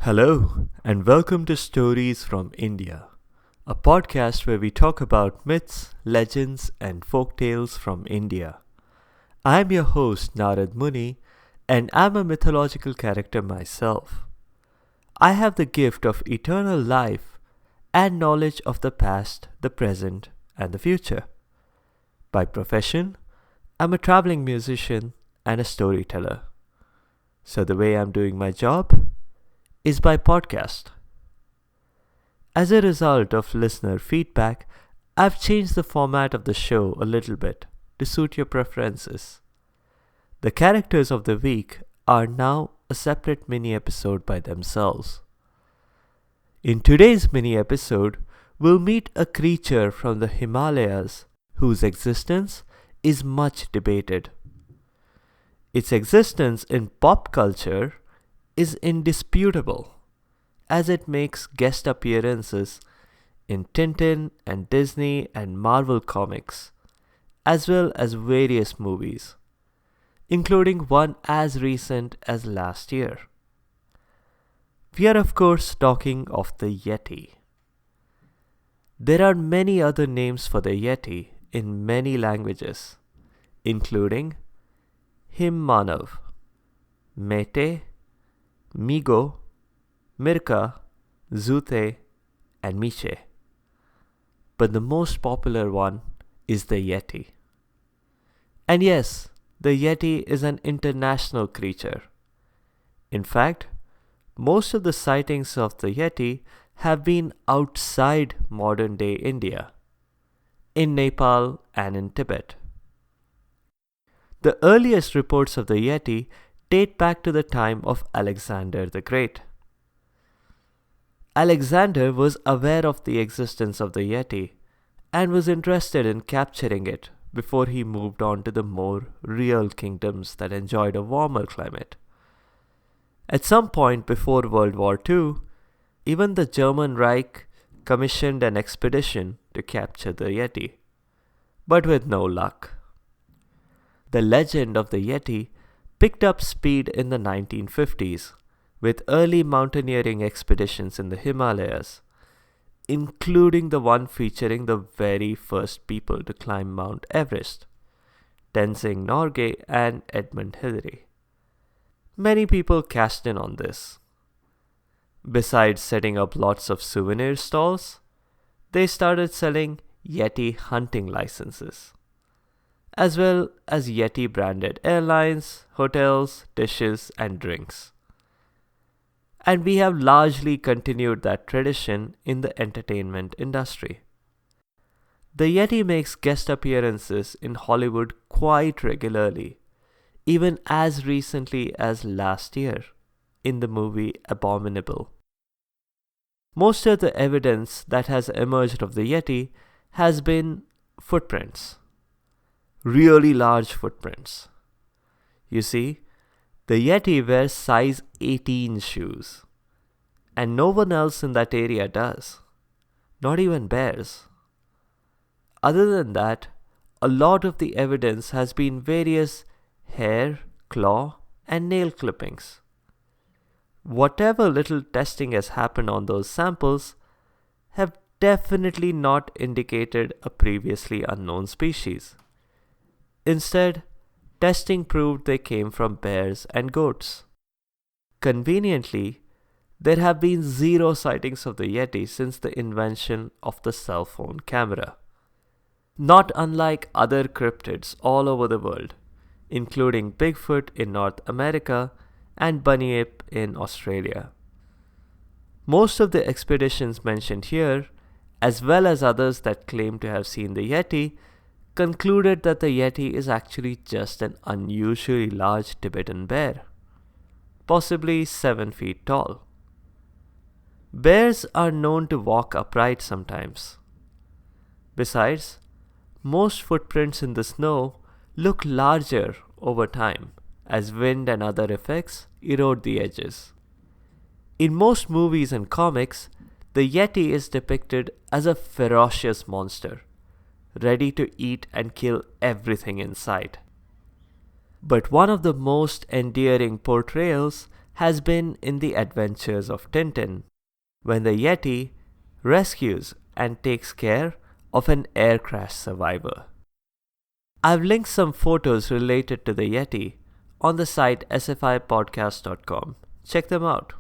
Hello, and welcome to Stories from India, a podcast where we talk about myths, legends, and folk tales from India. I'm your host, Narad Muni, and I'm a mythological character myself. I have the gift of eternal life and knowledge of the past, the present, and the future. By profession, I'm a traveling musician and a storyteller. So the way I'm doing my job is by podcast. As a result of listener feedback, I've changed the format of the show a little bit to suit your preferences. The characters of the week are now a separate mini episode by themselves. In today's mini episode, we'll meet a creature from the Himalayas whose existence is much debated. Its existence in pop culture is indisputable, as it makes guest appearances in Tintin and Disney and Marvel comics, as well as various movies, including one as recent as last year. We are of course talking of the Yeti. There are many other names for the Yeti in many languages, including Himmanav, Mete, Migo, Mirka, Zute, and Miche. But the most popular one is the Yeti. And yes, the Yeti is an international creature. In fact, most of the sightings of the Yeti have been outside modern-day India, in Nepal and in Tibet. The earliest reports of the Yeti date back to the time of Alexander the Great. Alexander was aware of the existence of the Yeti and was interested in capturing it before he moved on to the more real kingdoms that enjoyed a warmer climate. At some point before World War II, even the German Reich commissioned an expedition to capture the Yeti, but with no luck. The legend of the Yeti picked up speed in the 1950s with early mountaineering expeditions in the Himalayas, including the one featuring the very first people to climb Mount Everest, Tenzing Norgay and Edmund Hillary. Many people cashed in on this. Besides setting up lots of souvenir stalls, they started selling Yeti hunting licenses, as well as Yeti branded airlines, hotels, dishes, and drinks. And we have largely continued that tradition in the entertainment industry. The Yeti makes guest appearances in Hollywood quite regularly, even as recently as last year in the movie Abominable. Most of the evidence that has emerged of the Yeti has been footprints. Really large footprints. You see, the Yeti wears size 18 shoes, and no one else in that area does, not even bears. Other than that, a lot of the evidence has been various hair, claw, and nail clippings. Whatever little testing has happened on those samples have definitely not indicated a previously unknown species. Instead, testing proved they came from bears and goats. Conveniently, there have been 0 sightings of the Yeti since the invention of the cell phone camera. Not unlike other cryptids all over the world, including Bigfoot in North America and Bunyip in Australia. Most of the expeditions mentioned here, as well as others that claim to have seen the Yeti, concluded that the Yeti is actually just an unusually large Tibetan bear, possibly 7 feet tall. Bears are known to walk upright sometimes. Besides, most footprints in the snow look larger over time as wind and other effects erode the edges. In most movies and comics, The Yeti is depicted as a ferocious monster, ready to eat and kill everything in sight. But one of the most endearing portrayals has been in The Adventures of Tintin, when the Yeti rescues and takes care of an air crash survivor. I've linked some photos related to the Yeti on the site sfipodcast.com. Check them out.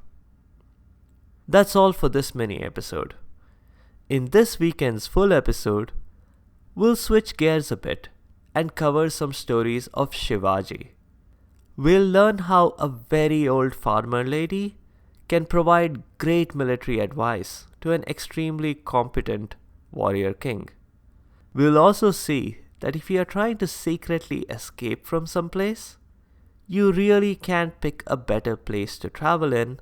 That's all for this mini episode. In this weekend's full episode, we'll switch gears a bit and cover some stories of Shivaji. We'll learn how a very old farmer lady can provide great military advice to an extremely competent warrior king. We'll also see that if you are trying to secretly escape from some place, you really can't pick a better place to travel in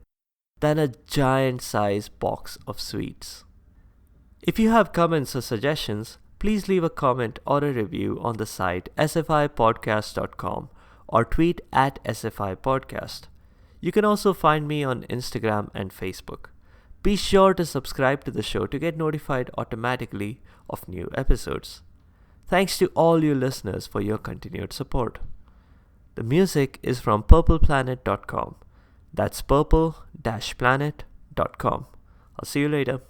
than a giant-sized box of sweets. If you have comments or suggestions, please leave a comment or a review on the site sfipodcast.com or tweet at sfipodcast. You can also find me on Instagram and Facebook. Be sure to subscribe to the show to get notified automatically of new episodes. Thanks to all you listeners for your continued support. The music is from purpleplanet.com. That's purple-planet.com. I'll see you later.